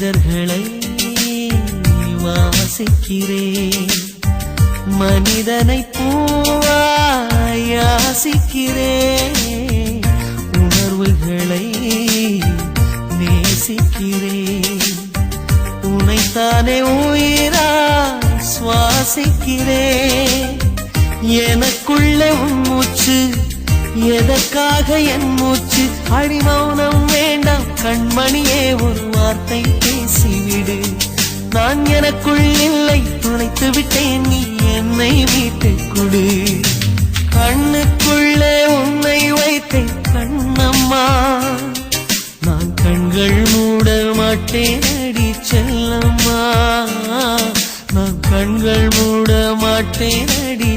மனிதர்களை வாசிக்கிறேன், மனிதனை பூவாய் யாசிக்கிறேன், உணர்வுகளை நேசிக்கிறேன், உனைத்தானே உயிராய் சுவாசிக்கிறேன். எனக்குள்ளே உன் மூச்சு, எதற்காக என் மூச்சு? அடிமௌனம் வேண்டாம் கண்மணியே, ஒரு வார்த்தை பேசிவிடு. நான் எனக்குள் இல்லை, துளைத்து விட்டேன், நீ என்னை மீட்டுக் கொடு. கண்ணுக்குள்ளே உன்னை வைத்தேன் கண்ணம்மா, நான் கண்கள் மூட மாட்டேன் அடி செல்லம்மா, நான் கண்கள் மூட மாட்டேன் அடி